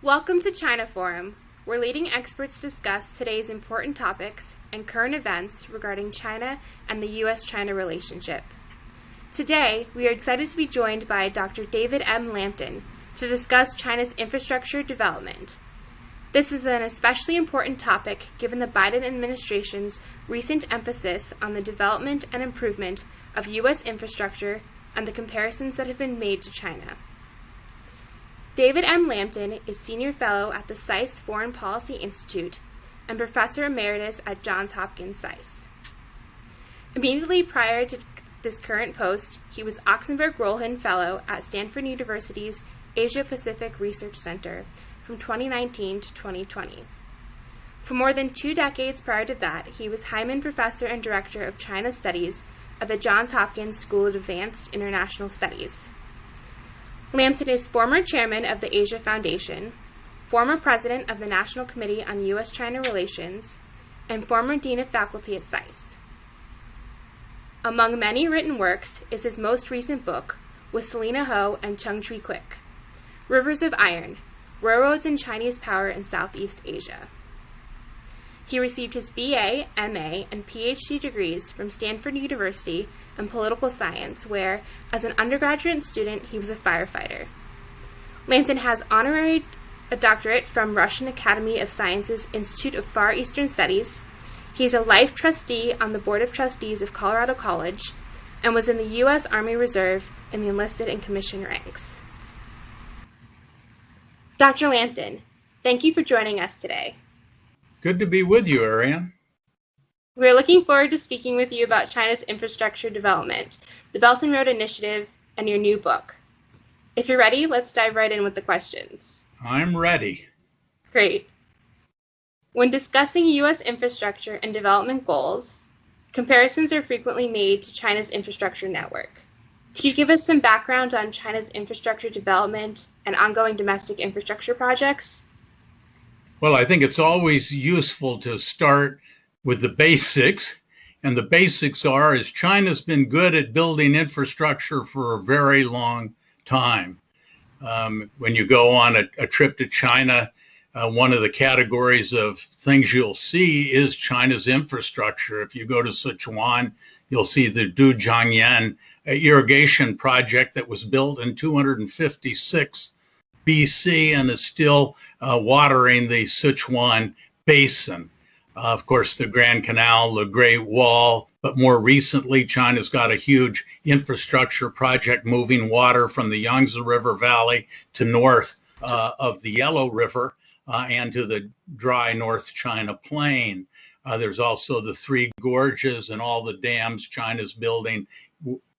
Welcome to China Forum, where leading experts discuss today's important topics and current events regarding China and the U.S.-China relationship. Today, we are excited to be joined by Dr. David M. Lampton to discuss China's infrastructure development. This is an especially important topic given the Biden administration's recent emphasis on the development and improvement of U.S. infrastructure and the comparisons that have been made to China. David M. Lampton is Senior Fellow at the SAIS Foreign Policy Institute and Professor Emeritus at Johns Hopkins SAIS. Immediately prior to this current post, he was Oxenberg-Rollin Fellow at Stanford University's Asia-Pacific Research Center from 2019 to 2020. For more than 2 decades prior to that, he was Hyman Professor and Director of China Studies at the Johns Hopkins School of Advanced International Studies. Lampton is former chairman of the Asia Foundation, former president of the National Committee on U.S.-China Relations, and former dean of faculty at SAIS. Among many written works is his most recent book with Selena Ho and Chung Chui Kwik, Rivers of Iron, Railroads and Chinese Power in Southeast Asia. He received his BA, MA, and PhD degrees from Stanford University in political science, where, as an undergraduate student, he was a firefighter. Lampton has honorary doctorate from Russian Academy of Sciences Institute of Far Eastern Studies. He is a life trustee on the Board of Trustees of Colorado College and was in the U.S. Army Reserve in the enlisted and commissioned ranks. Dr. Lampton, thank you for joining us today. Good to be with you, Ariane. We're looking forward to speaking with you about China's infrastructure development, the Belt and Road Initiative, and your new book. If you're ready, let's dive right in with the questions. I'm ready. Great. When discussing U.S. infrastructure and development goals, comparisons are frequently made to China's infrastructure network. Could you give us some background on China's infrastructure development and ongoing domestic infrastructure projects? Well, I think it's always useful to start with the basics. And the basics is China's been good at building infrastructure for a very long time. When you go on a trip to China, one of the categories of things you'll see is China's infrastructure. If you go to Sichuan, you'll see the Dujiangyan irrigation project that was built in 256 BC and is still watering the Sichuan Basin. Of course, the Grand Canal, the Great Wall, but more recently, China's got a huge infrastructure project moving water from the Yangtze River Valley to north of the Yellow River and to the dry North China Plain. There's also the Three Gorges and all the dams China's building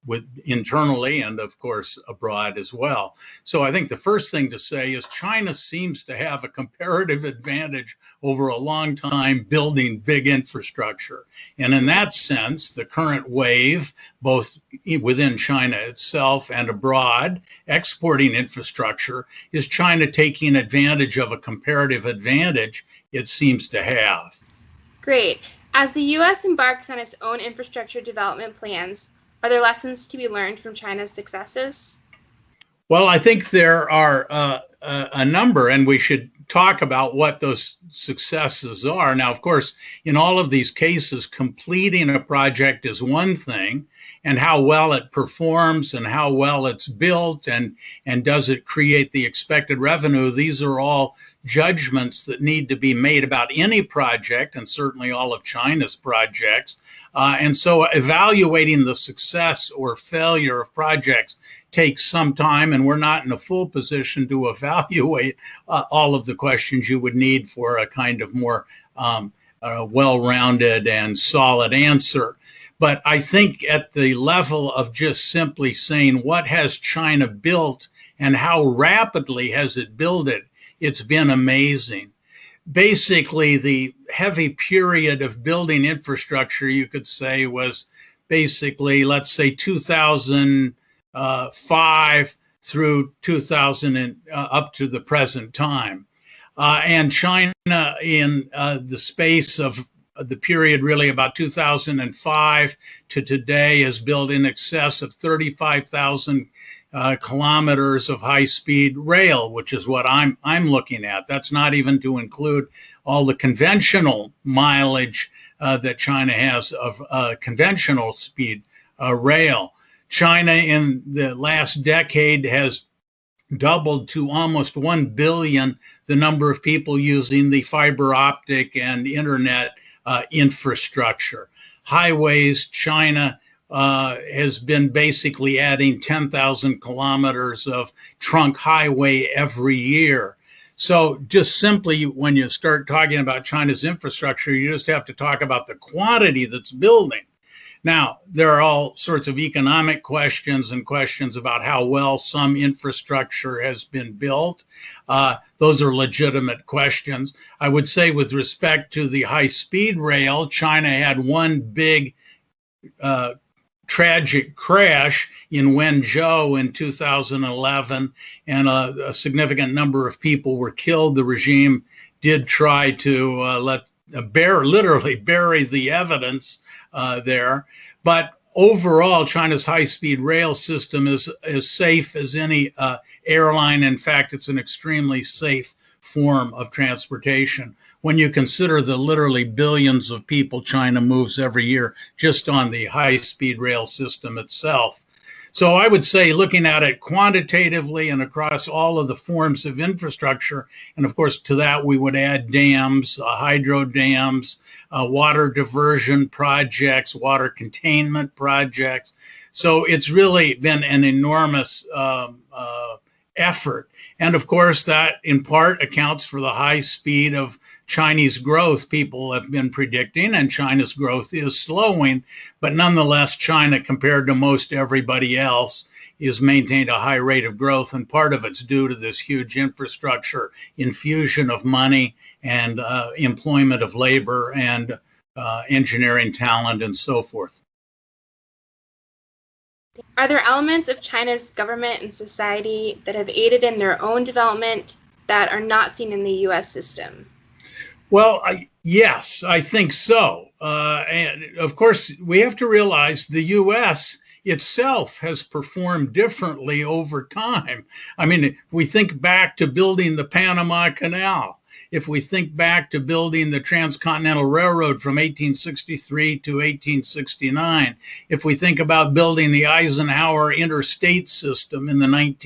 with internally and of course abroad as well. So I think the first thing to say is China seems to have a comparative advantage over a long time building big infrastructure. And in that sense, the current wave, both within China itself and abroad, exporting infrastructure, is China taking advantage of a comparative advantage it seems to have. Great. As the U.S. embarks on its own infrastructure development plans, are there lessons to be learned from China's successes? Well, I think there are a number, and we should talk about what those successes are. Now, of course, in all of these cases, completing a project is one thing, and how well it performs and how well it's built and does it create the expected revenue. These are all judgments that need to be made about any project, and certainly all of China's projects. And so evaluating the success or failure of projects takes some time, and we're not in a full position to evaluate all of the questions you would need for a kind of more well-rounded and solid answer. But I think at the level of just simply saying what has China built and how rapidly has it built it, it's been amazing. Basically, the heavy period of building infrastructure, you could say, was basically, let's say, 2005 through 2000 and up to the present time. And China, in the space of the period really about 2005 to today, has built in excess of 35,000 kilometers of high-speed rail, which is what I'm looking at. That's not even to include all the conventional mileage that China has of conventional speed rail. China in the last decade has doubled to almost 1 billion the number of people using the fiber optic and internet infrastructure. Highways, China has been basically adding 10,000 kilometers of trunk highway every year. So just simply when you start talking about China's infrastructure, you just have to talk about the quantity that's building. Now, there are all sorts of economic questions and questions about how well some infrastructure has been built. Those are legitimate questions. I would say with respect to the high-speed rail, China had one big tragic crash in Wenzhou in 2011, and a significant number of people were killed. The regime did try to literally bury the evidence there. But overall, China's high-speed rail system is as safe as any airline. In fact, it's an extremely safe form of transportation when you consider the literally billions of people China moves every year just on the high-speed rail system itself. So I would say looking at it quantitatively and across all of the forms of infrastructure, and of course to that we would add dams, hydro dams, water diversion projects, water containment projects. So it's really been an enormous effort. And of course, that in part accounts for the high speed of Chinese growth people have been predicting, and China's growth is slowing. But nonetheless, China, compared to most everybody else, is maintained a high rate of growth. And part of it's due to this huge infrastructure infusion of money and employment of labor and engineering talent and so forth. Are there elements of China's government and society that have aided in their own development that are not seen in the U.S. system? Well, yes, I think so. And of course, we have to realize the U.S. itself has performed differently over time. I mean, if we think back to building the Panama Canal, if we think back to building the Transcontinental Railroad from 1863 to 1869, if we think about building the Eisenhower interstate system in the late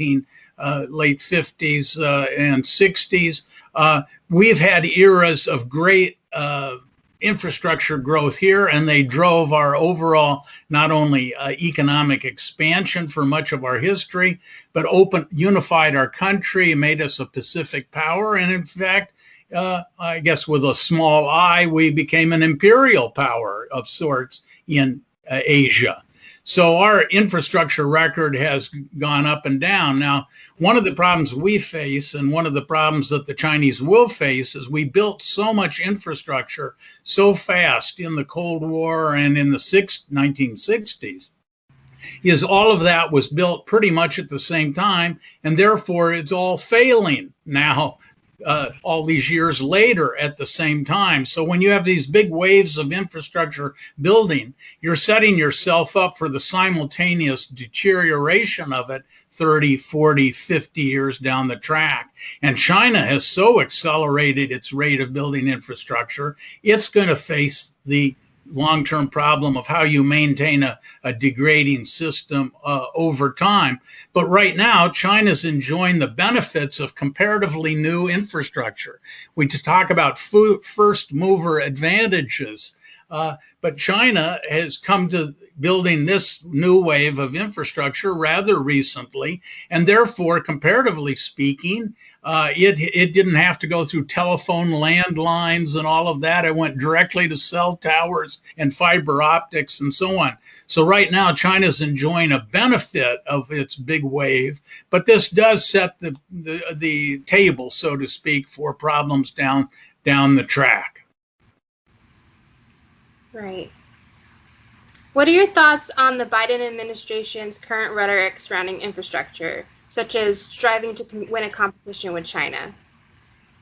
50s and 60s, we've had eras of great infrastructure growth here, and they drove our overall not only economic expansion for much of our history, but unified our country, made us a Pacific power, and in fact, I guess with a small I, we became an imperial power of sorts in Asia. So our infrastructure record has gone up and down. Now, one of the problems we face, and one of the problems that the Chinese will face, is we built so much infrastructure so fast in the Cold War and in the 1960s. Is all of that was built pretty much at the same time, and therefore it's all failing now. All these years later at the same time. So when you have these big waves of infrastructure building, you're setting yourself up for the simultaneous deterioration of it 30, 40, 50 years down the track. And China has so accelerated its rate of building infrastructure, it's going to face the long-term problem of how you maintain a degrading system over time. But right now, China's enjoying the benefits of comparatively new infrastructure. We talk about first mover advantages, but China has come to building this new wave of infrastructure rather recently, and therefore, comparatively speaking, it didn't have to go through telephone landlines and all of that. It went directly to cell towers and fiber optics and so on. So right now, China's enjoying a benefit of its big wave, but this does set the table, so to speak, for problems down the track. Right. What are your thoughts on the Biden administration's current rhetoric surrounding infrastructure, such as striving to win a competition with China?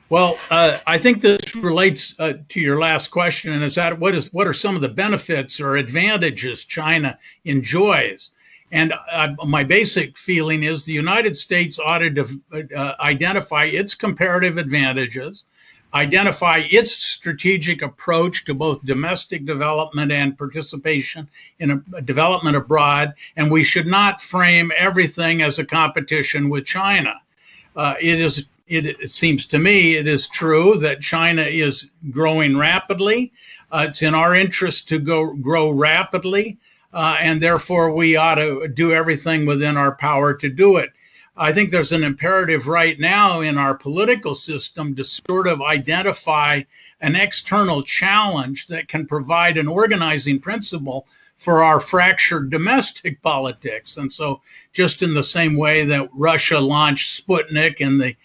Well, I think this relates to your last question, and is that what are some of the benefits or advantages China enjoys? And my basic feeling is the United States ought to identify its comparative advantages, identify its strategic approach to both domestic development and participation in development abroad, and we should not frame everything as a competition with China. It seems to me it is true that China is growing rapidly. It's in our interest to grow rapidly, and therefore we ought to do everything within our power to do it. I think there's an imperative right now in our political system to sort of identify an external challenge that can provide an organizing principle for our fractured domestic politics. And so just in the same way that Russia launched Sputnik in the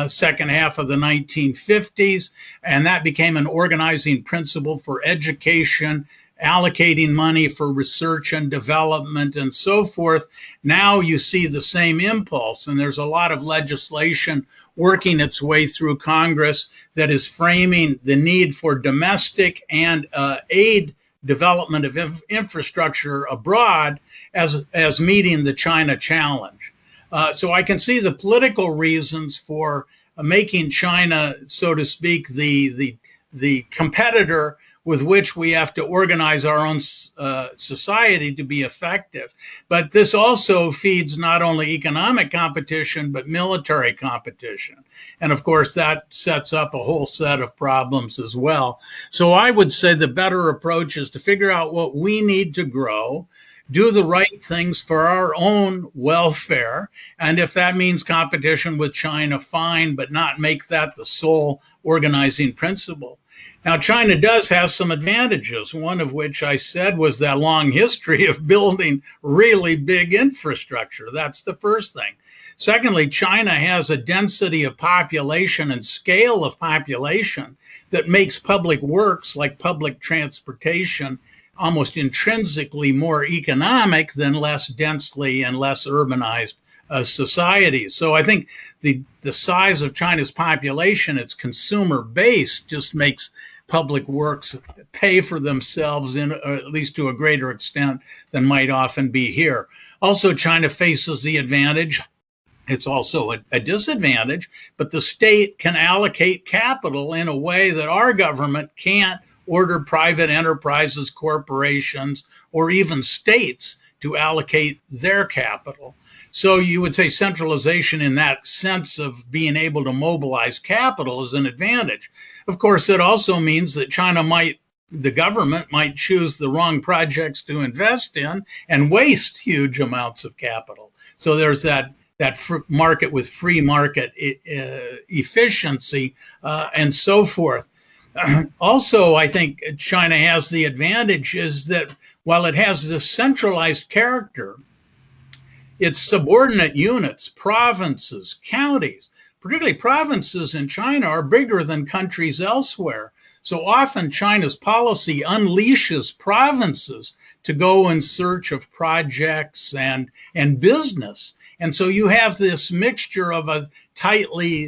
second half of the 1950s, and that became an organizing principle for education, allocating money for research and development and so forth. Now you see the same impulse, and there's a lot of legislation working its way through Congress that is framing the need for domestic and aid development of infrastructure abroad as meeting the China challenge. So I can see the political reasons for making China, so to speak, the competitor with which we have to organize our own society to be effective. But this also feeds not only economic competition, but military competition. And of course, that sets up a whole set of problems as well. So I would say the better approach is to figure out what we need to grow, do the right things for our own welfare. And if that means competition with China, fine, but not make that the sole organizing principle. Now, China does have some advantages, one of which I said was that long history of building really big infrastructure. That's the first thing. Secondly, China has a density of population and scale of population that makes public works like public transportation almost intrinsically more economic than less densely and less urbanized societies. So I think the size of China's population, its consumer base, just makes public works pay for themselves at least to a greater extent than might often be here. Also, China faces the advantage. It's also a disadvantage, but the state can allocate capital in a way that our government can't order private enterprises, corporations, or even states to allocate their capital. So you would say centralization in that sense of being able to mobilize capital is an advantage. Of course, it also means that the government might choose the wrong projects to invest in and waste huge amounts of capital. So there's that market with free market efficiency and so forth. Also, I think China has the advantage is that while it has this centralized character, its subordinate units, provinces, counties, particularly provinces in China, are bigger than countries elsewhere. So often China's policy unleashes provinces to go in search of projects and business. And so you have this mixture of a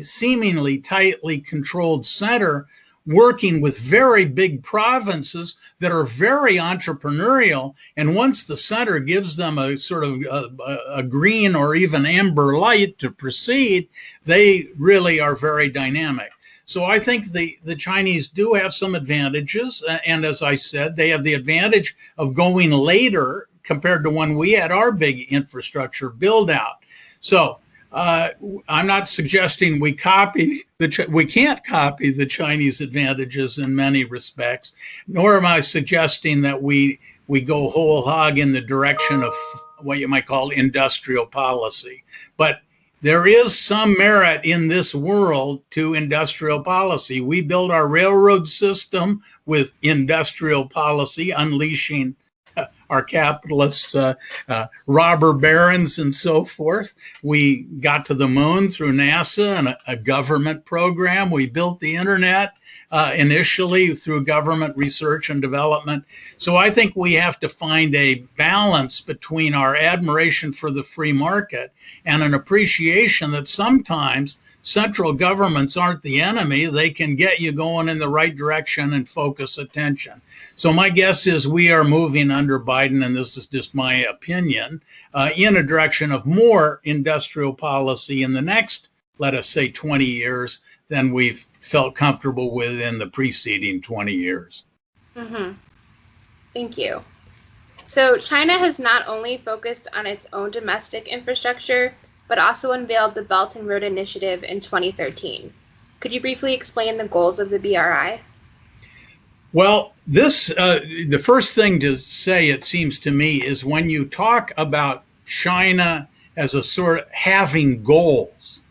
seemingly tightly controlled center working with very big provinces that are very entrepreneurial. And once the center gives them a sort of a green or even amber light to proceed, they really are very dynamic. So I think the Chinese do have some advantages. And as I said, they have the advantage of going later compared to when we had our big infrastructure build out. So I'm not suggesting we can't copy the Chinese advantages in many respects, nor am I suggesting that we go whole hog in the direction of what you might call industrial policy. But there is some merit in this world to industrial policy. We build our railroad system with industrial policy, unleashing our capitalists, robber barons and so forth. We got to the moon through NASA and a government program. We built the internet initially through government research and development. So I think we have to find a balance between our admiration for the free market and an appreciation that sometimes central governments aren't the enemy. They can get you going in the right direction and focus attention. So my guess is we are moving under Biden, and this is just my opinion, in a direction of more industrial policy in the next, let us say, 20 years than we've felt comfortable with in the preceding 20 years. Mm-hmm. Thank you. So China has not only focused on its own domestic infrastructure, but also unveiled the Belt and Road Initiative in 2013. Could you briefly explain the goals of the BRI? Well, the first thing to say, it seems to me, is when you talk about China as a sort of having goals,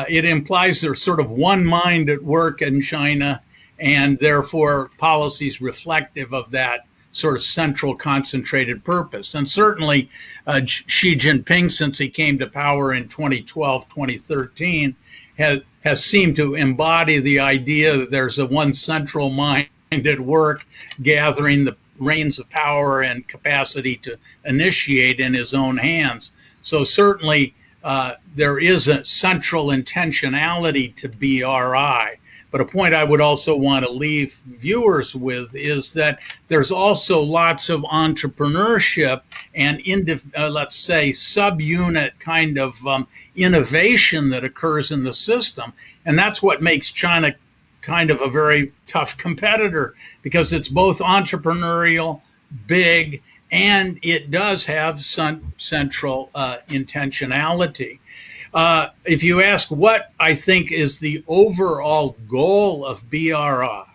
it implies there's sort of one mind at work in China, and therefore policies reflective of that sort of central concentrated purpose. And certainly Xi Jinping, since he came to power in 2012, 2013, has seemed to embody the idea that there's a one central mind at work, gathering the reins of power and capacity to initiate in his own hands. So certainly there is a central intentionality to BRI. But a point I would also want to leave viewers with is that there's also lots of entrepreneurship and, let's say, subunit kind of innovation that occurs in the system. And that's what makes China kind of a very tough competitor, because it's both entrepreneurial, big, and it does have some central intentionality. If you ask what I think is the overall goal of BRI,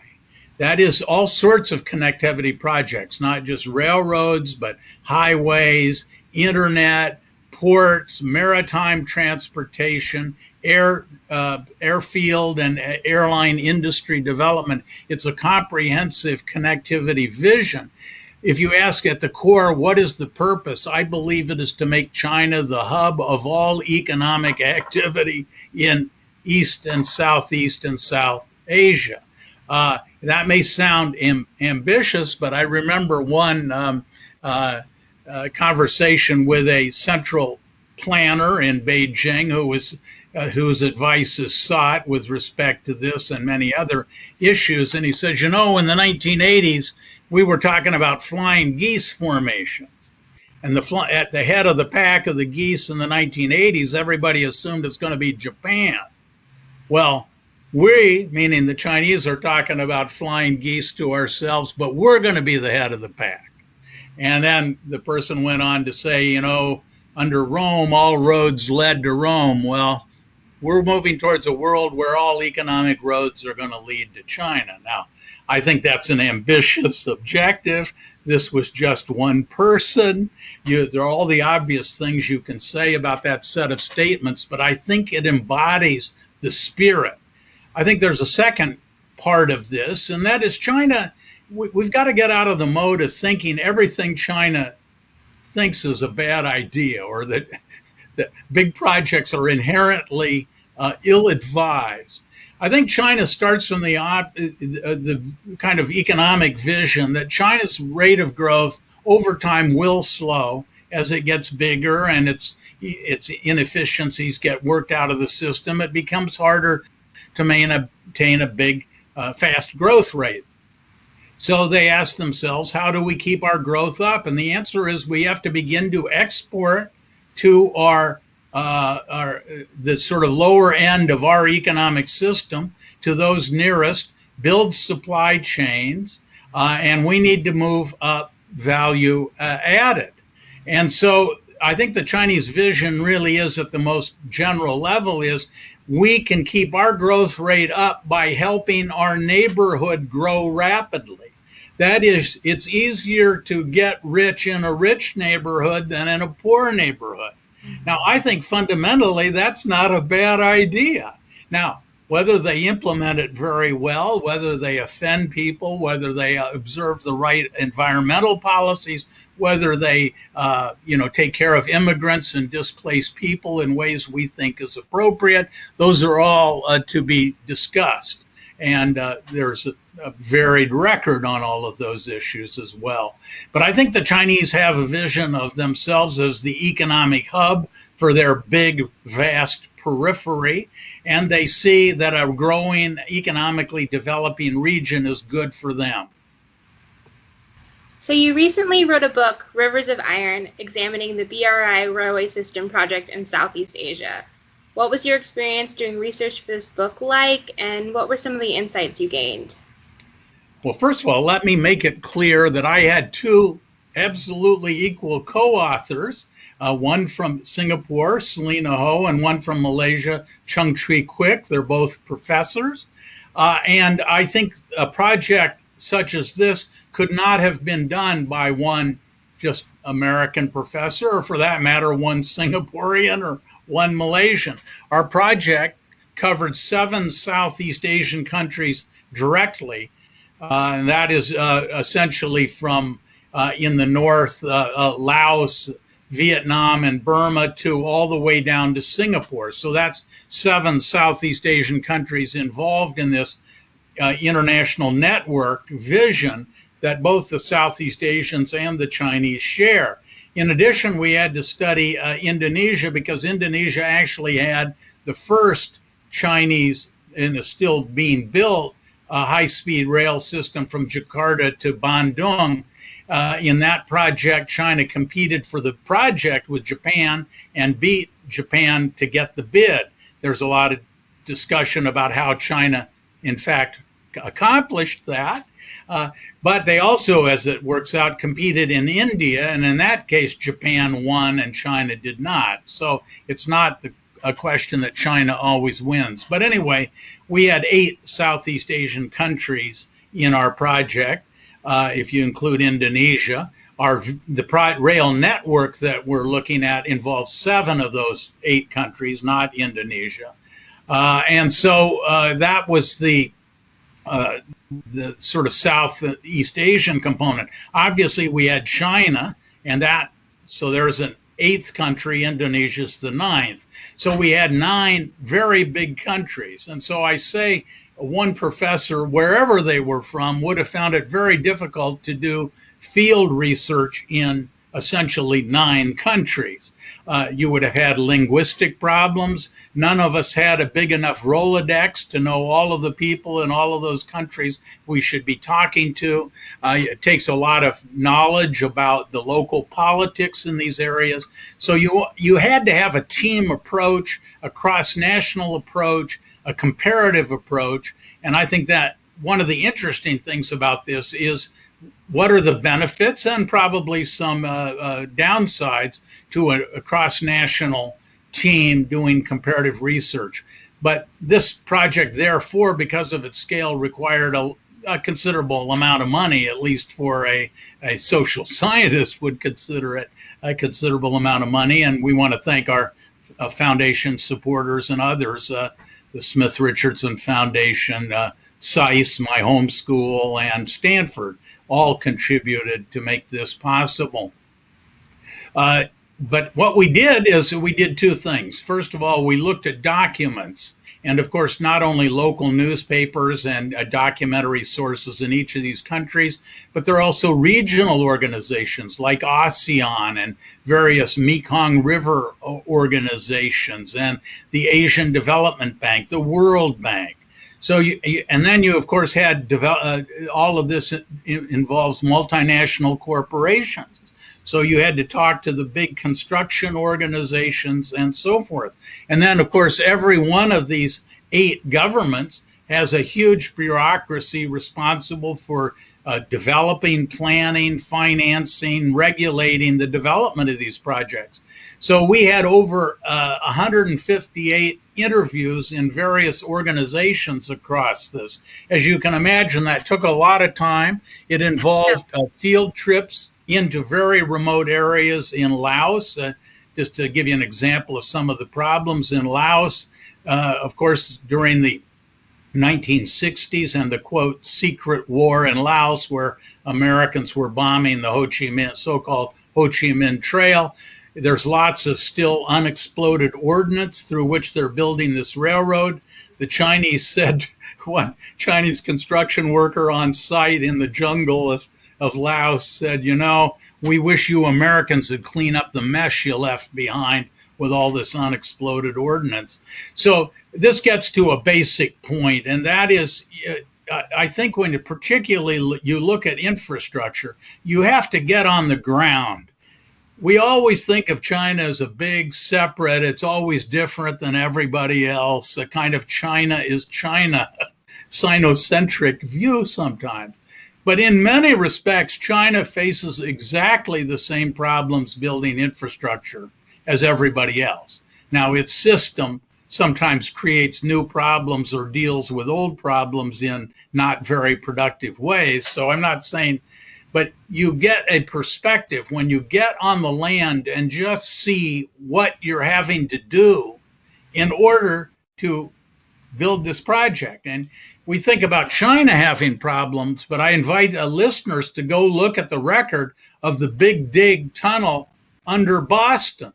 that is all sorts of connectivity projects, not just railroads, but highways, internet, ports, maritime transportation, airfield and airline industry development. It's a comprehensive connectivity vision. If you ask at the core, what is the purpose? I believe it is to make China the hub of all economic activity in East and Southeast and South Asia. That may sound ambitious, but I remember one conversation with a central planner in Beijing whose advice is sought with respect to this and many other issues. And he says, in the 1980s, we were talking about flying geese formations. And at the head of the pack of the geese in the 1980s, everybody assumed it's going to be Japan. Well, we, meaning the Chinese, are talking about flying geese to ourselves, but we're going to be the head of the pack. And then the person went on to say, under Rome, all roads led to Rome. Well, we're moving towards a world where all economic roads are going to lead to China. Now, I think that's an ambitious objective. This was just one person. There are all the obvious things you can say about that set of statements, but I think it embodies the spirit. I think there's a second part of this, and that is China. We've got to get out of the mode of thinking everything China thinks is a bad idea, or that big projects are inherently ill-advised. I think China starts from the kind of economic vision that China's rate of growth over time will slow as it gets bigger and its inefficiencies get worked out of the system. It becomes harder to maintain a big, fast growth rate. So they ask themselves, how do we keep our growth up? And the answer is we have to begin to export to the sort of lower end of our economic system, to those nearest, build supply chains, and we need to move up value added. And so I think the Chinese vision really is, at the most general level, is we can keep our growth rate up by helping our neighborhood grow rapidly. That is, it's easier to get rich in a rich neighborhood than in a poor neighborhood. Now, I think fundamentally that's not a bad idea. Now, whether they implement it very well, whether they offend people, whether they observe the right environmental policies, whether they take care of immigrants and displaced people in ways we think is appropriate, those are all to be discussed. And there's a varied record on all of those issues as well. But I think the Chinese have a vision of themselves as the economic hub for their big, vast periphery, and they see that a growing, economically developing region is good for them. So you recently wrote a book, Rivers of Iron, examining the BRI railway system project in Southeast Asia. What was your experience doing research for this book like, and what were some of the insights you gained? Well, first of all, let me make it clear that I had two absolutely equal co-authors, one from Singapore, Selena Ho, and one from Malaysia, Chung Tree Quick. They're both professors. And I think a project such as this could not have been done by one just American professor, or for that matter, one Singaporean or one Malaysian. Our project covered 7 Southeast Asian countries directly, and that is essentially from in the north, Laos, Vietnam, and Burma, to all the way down to Singapore. So that's 7 Southeast Asian countries involved in this international network vision that both the Southeast Asians and the Chinese share. In addition, we had to study Indonesia, because Indonesia actually had the first Chinese, and is still being built, high-speed rail system from Jakarta to Bandung. In that project, China competed for the project with Japan and beat Japan to get the bid. There's a lot of discussion about how China, in fact, accomplished that. But they also, as it works out, competed in India, and in that case, Japan won and China did not. So it's not a question that China always wins. But anyway, we had 8 Southeast Asian countries in our project, if you include Indonesia. The rail network that we're looking at involves 7 of those 8 countries, not Indonesia. And so that was the sort of Southeast Asian component. Obviously, we had China, and so there's an 8th country. Indonesia's the 9th. So we had 9 very big countries. And so I say one professor, wherever they were from, would have found it very difficult to do field research in essentially 9 countries. You would have had linguistic problems. None of us had a big enough Rolodex to know all of the people in all of those countries we should be talking to. It takes a lot of knowledge about the local politics in these areas. So you had to have a team approach, a cross-national approach, a comparative approach. And I think that one of the interesting things about this is, what are the benefits and probably some downsides to a cross-national team doing comparative research? But this project, therefore, because of its scale, required a considerable amount of money, at least for a social scientist would consider it a considerable amount of money. And we want to thank our foundation supporters and others, the Smith Richardson Foundation, SAIS, my home school, and Stanford, all contributed to make this possible. But what we did is we did 2 things. First of all, we looked at documents. And of course, not only local newspapers and documentary sources in each of these countries, but there are also regional organizations like ASEAN and various Mekong River organizations and the Asian Development Bank, the World Bank. So and then you of course had all of this involves multinational corporations. So you had to talk to the big construction organizations and so forth. And then of course every one of these 8 governments has a huge bureaucracy responsible for developing, planning, financing, regulating the development of these projects. So we had over 158 interviews in various organizations across this. As you can imagine, that took a lot of time. It involved field trips into very remote areas in Laos. Just to give you an example of some of the problems in Laos, of course, during the 1960s and the, quote, secret war in Laos, where Americans were bombing the Ho Chi Minh, so-called Ho Chi Minh Trail. There's lots of still unexploded ordnance through which they're building this railroad. The Chinese said, one Chinese construction worker on site in the jungle of Laos said, you know, we wish you Americans would clean up the mess you left behind with all this unexploded ordnance. So this gets to a basic point, and that is I think when particularly you look at infrastructure, you have to get on the ground. We always think of China as a big, separate, it's always different than everybody else, a kind of China is China, Sinocentric view sometimes. But in many respects, China faces exactly the same problems building infrastructure as everybody else. Now, its system sometimes creates new problems or deals with old problems in not very productive ways. So I'm not saying, but you get a perspective when you get on the land and just see what you're having to do in order to build this project. And we think about China having problems, but I invite listeners to go look at the record of the Big Dig tunnel under Boston.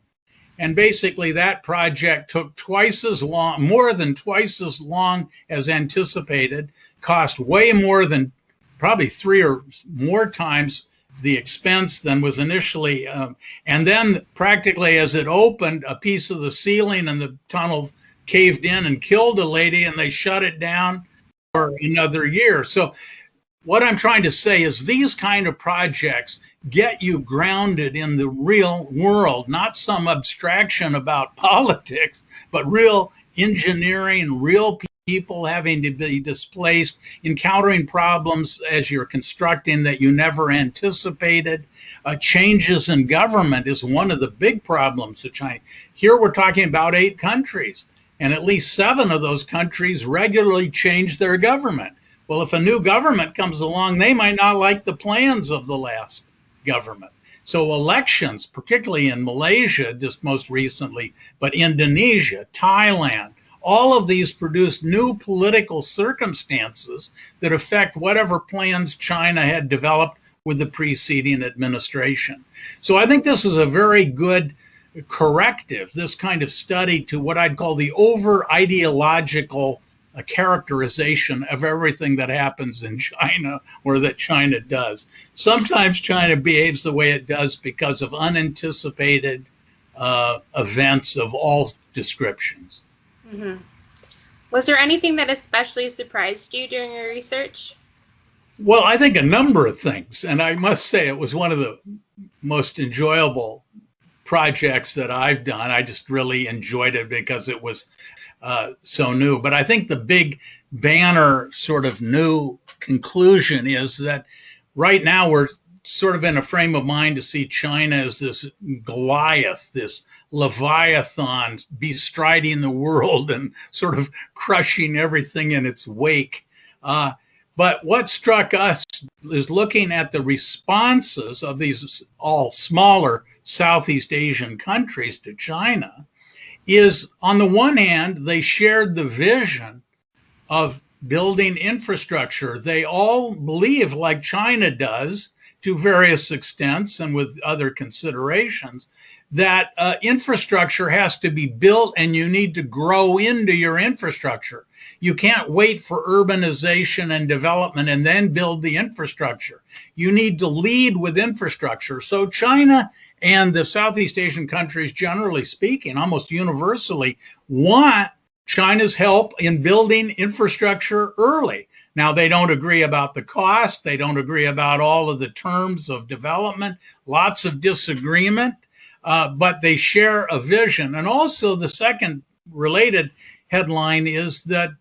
And basically that project took twice as long, more than twice as long as anticipated, cost way more than probably 3 or more times the expense than was initially. And then practically as it opened, a piece of the ceiling and the tunnel caved in and killed a lady, and they shut it down for another year. So what I'm trying to say is these kind of projects get you grounded in the real world, not some abstraction about politics, but real engineering, real people having to be displaced, encountering problems as you're constructing that you never anticipated. Changes in government is one of the big problems of China. Here we're talking about 8 countries, and at least 7 of those countries regularly change their government. Well, if a new government comes along, they might not like the plans of the last government. So elections, particularly in Malaysia just most recently, but Indonesia, Thailand, all of these produce new political circumstances that affect whatever plans China had developed with the preceding administration. So I think this is a very good corrective, this kind of study, to what I'd call the over-ideological characterization of everything that happens in China or that China does. Sometimes China behaves the way it does because of unanticipated events of all descriptions. Mm-hmm. Was there anything that especially surprised you during your research? Well, I think a number of things, and I must say it was one of the most enjoyable projects that I've done. I just really enjoyed it because it was so new. But I think the big banner sort of new conclusion is that right now we're sort of in a frame of mind to see China as this Goliath, this Leviathan bestriding the world and sort of crushing everything in its wake. But what struck us is looking at the responses of these all smaller Southeast Asian countries to China is, on the one hand, they shared the vision of building infrastructure. They all believe, like China does, to various extents and with other considerations, that infrastructure has to be built and you need to grow into your infrastructure. You can't wait for urbanization and development and then build the infrastructure. You need to lead with infrastructure. So China and the Southeast Asian countries, generally speaking, almost universally, want China's help in building infrastructure early. Now, they don't agree about the cost. They don't agree about all of the terms of development, lots of disagreement, but they share a vision. And also the second related headline is that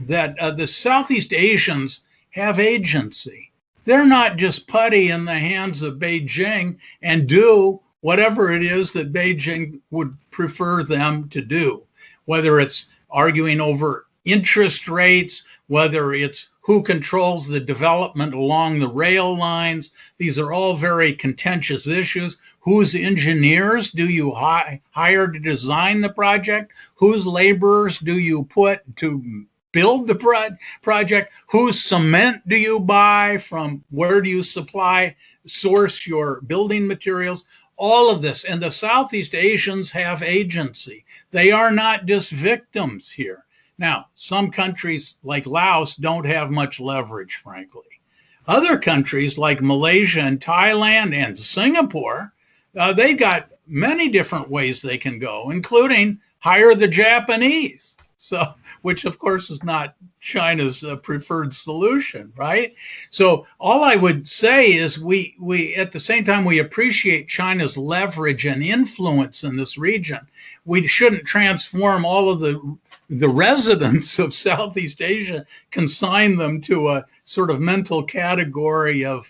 the Southeast Asians have agency. They're not just putty in the hands of Beijing and do whatever it is that Beijing would prefer them to do, whether it's arguing over interest rates, whether it's who controls the development along the rail lines. These are all very contentious issues. Whose engineers do you hire to design the project? Whose laborers do you put to build the project? Whose cement do you buy? From where do you source your building materials? All of this. And the Southeast Asians have agency. They are not just victims here. Now, some countries like Laos don't have much leverage, frankly. Other countries like Malaysia and Thailand and Singapore, they've got many different ways they can go, including hire the Japanese. So which of course is not China's preferred solution, right? So all I would say is we at the same time we appreciate China's leverage and influence in this region. We shouldn't transform all of the residents of Southeast Asia, consign them to a sort of mental category of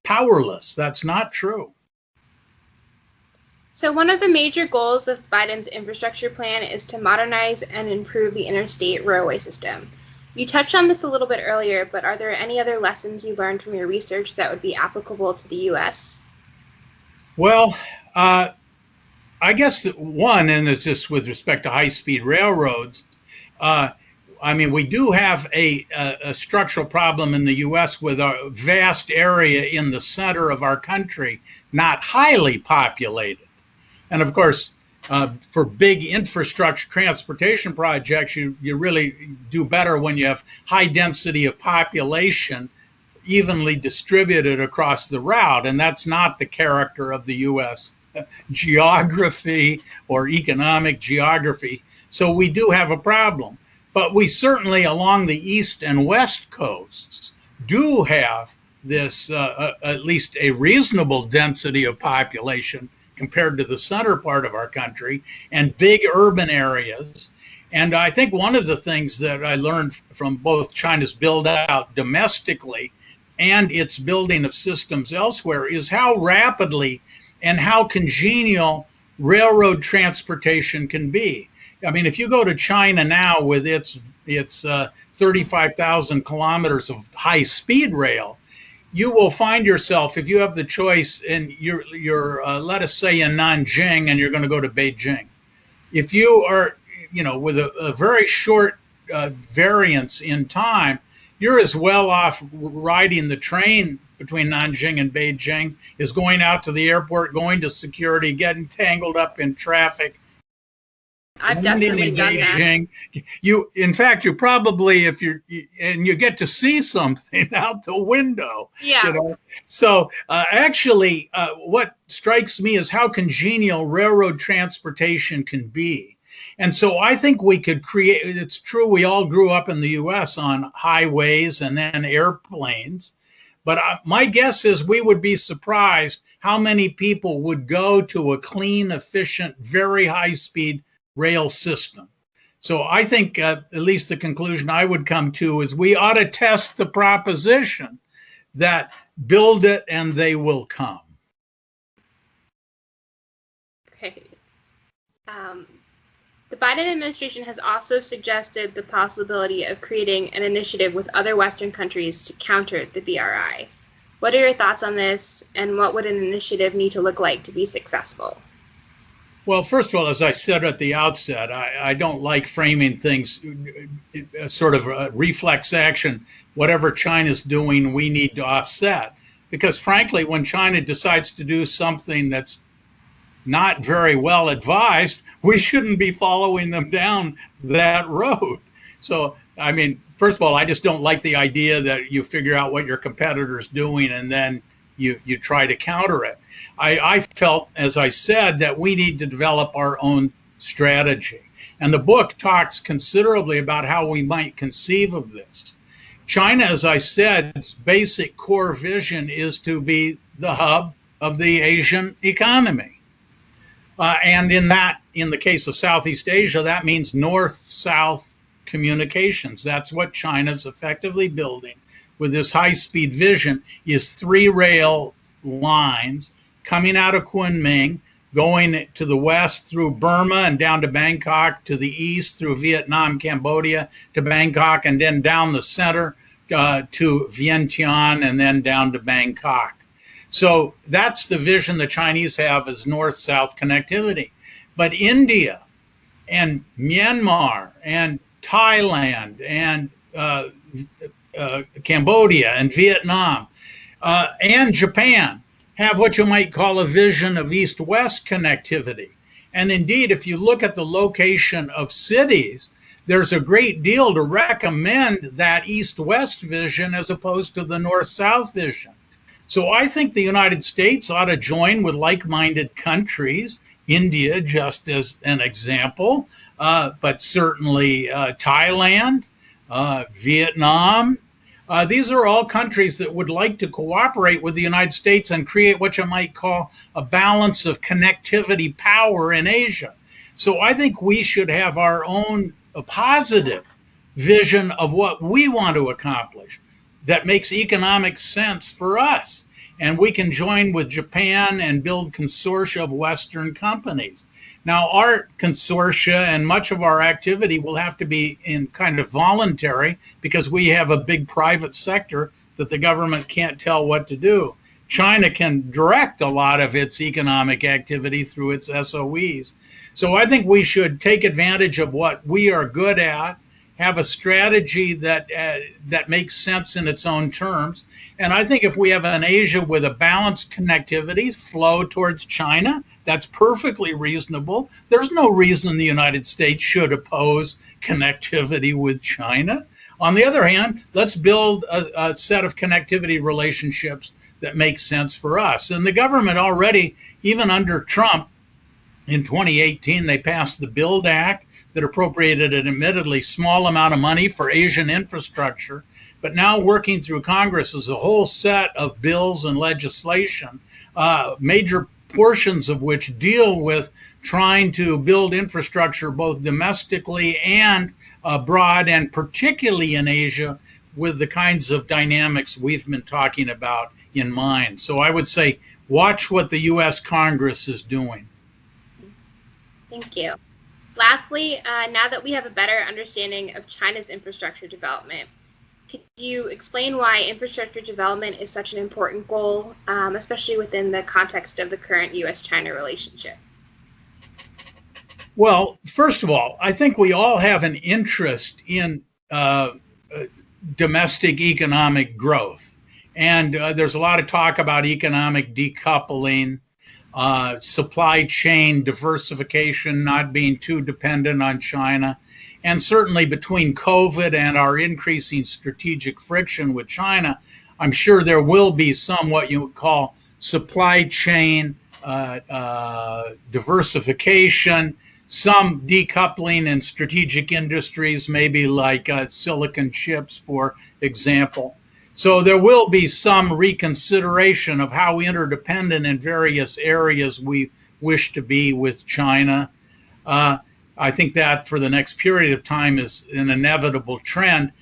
powerless. That's not true. So one of the major goals of Biden's infrastructure plan is to modernize and improve the interstate railway system. You touched on this a little bit earlier, but are there any other lessons you learned from your research that would be applicable to the U.S.? Well, I guess that one, and it's just with respect to high-speed railroads, I mean, we do have a structural problem in the U.S. with a vast area in the center of our country not highly populated. And of course, for big infrastructure transportation projects, you really do better when you have high density of population evenly distributed across the route. And that's not the character of the U.S. geography or economic geography. So we do have a problem. But we certainly along the east and west coasts do have this, at least a reasonable density of population compared to the center part of our country and big urban areas. And I think one of the things that I learned from both China's build out domestically and its building of systems elsewhere is how rapidly and how congenial railroad transportation can be. I mean, if you go to China now with its 35,000 kilometers of high-speed rail, you will find yourself, if you have the choice, and you're let us say in Nanjing, and you're going to go to Beijing. If you are, with a very short variance in time, you're as well off riding the train between Nanjing and Beijing as going out to the airport, going to security, getting tangled up in traffic. I've definitely done that. In fact, you probably, and you get to see something out the window. Yeah. So actually, what strikes me is how congenial railroad transportation can be. And so I think we could create, it's true, we all grew up in the U.S. on highways and then airplanes. But my guess is we would be surprised how many people would go to a clean, efficient, very high-speed rail system. So I think at least the conclusion I would come to is we ought to test the proposition that build it and they will come. Great. The Biden administration has also suggested the possibility of creating an initiative with other Western countries to counter the BRI. What are your thoughts on this, and what would an initiative need to look like to be successful? Well, first of all, as I said at the outset, I don't like framing things sort of a reflex action. Whatever China's doing, we need to offset. Because frankly, when China decides to do something that's not very well advised, we shouldn't be following them down that road. So, I mean, first of all, I just don't like the idea that you figure out what your competitor's doing and then you try to counter it. I felt, as I said, that we need to develop our own strategy. And the book talks considerably about how we might conceive of this. China, as I said, its basic core vision is to be the hub of the Asian economy. And in the case of Southeast Asia, that means north-south communications. That's what China's effectively building with this high-speed vision is 3 rail lines coming out of Kunming, going to the west through Burma and down to Bangkok, to the east through Vietnam, Cambodia to Bangkok, and then down the center to Vientiane and then down to Bangkok. So that's the vision the Chinese have as north-south connectivity. But India and Myanmar and Thailand and Cambodia and Vietnam and Japan have what you might call a vision of east-west connectivity. And indeed, if you look at the location of cities, there's a great deal to recommend that east-west vision as opposed to the north-south vision. So I think the United States ought to join with like-minded countries India, just as an example, but certainly Thailand, Vietnam. These are all countries that would like to cooperate with the United States and create what you might call a balance of connectivity power in Asia. So I think we should have our own positive vision of what we want to accomplish that makes economic sense for us. And we can join with Japan and build consortia of Western companies. Now, our consortia and much of our activity will have to be in kind of voluntary because we have a big private sector that the government can't tell what to do. China can direct a lot of its economic activity through its SOEs. So I think we should take advantage of what we are good at, have a strategy that makes sense in its own terms. And I think if we have an Asia with a balanced connectivity flow towards China, that's perfectly reasonable. There's no reason the United States should oppose connectivity with China. On the other hand, let's build a set of connectivity relationships that make sense for us. And the government already, even under Trump, in 2018, they passed the BUILD Act that appropriated an admittedly small amount of money for Asian infrastructure, but now working through Congress is a whole set of bills and legislation, major portions of which deal with trying to build infrastructure both domestically and abroad, and particularly in Asia, with the kinds of dynamics we've been talking about in mind. So I would say watch what the U.S. Congress is doing. Thank you. Lastly, now that we have a better understanding of China's infrastructure development, could you explain why infrastructure development is such an important goal, especially within the context of the current U.S.-China relationship? Well, first of all, I think we all have an interest in domestic economic growth. And there's a lot of talk about economic decoupling, supply chain diversification, not being too dependent on China. And certainly between COVID and our increasing strategic friction with China, I'm sure there will be some what you would call supply chain diversification, some decoupling in strategic industries, maybe like silicon chips, for example. So there will be some reconsideration of how interdependent in various areas we wish to be with China. I think that for the next period of time is an inevitable trend.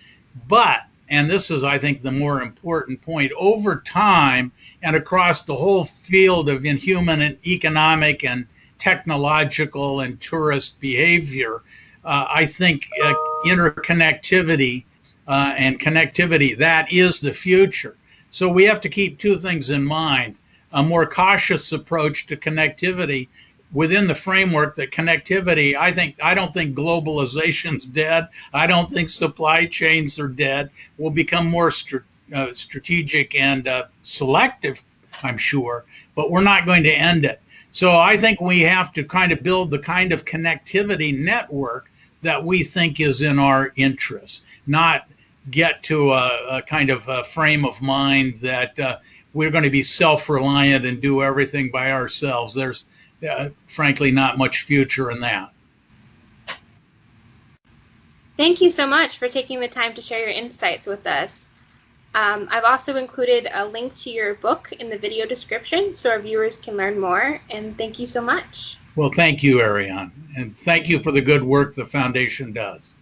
But, and this is, I think, the more important point, over time and across the whole field of human and economic and technological and tourist behavior, I think interconnectivity and connectivity, that is the future. So we have to keep two things in mind: a more cautious approach to connectivity within the framework that connectivity, I don't think globalization's dead. I don't think supply chains are dead. We'll become more strategic and selective, I'm sure, but we're not going to end it. So I think we have to kind of build the kind of connectivity network that we think is in our interest, not get to a kind of a frame of mind that we're going to be self-reliant and do everything by ourselves. There's frankly not much future in that. Thank you so much for taking the time to share your insights with us. I've also included a link to your book in the video description so our viewers can learn more, and thank you so much. Well, thank you, Ariane, and thank you for the good work the Foundation does.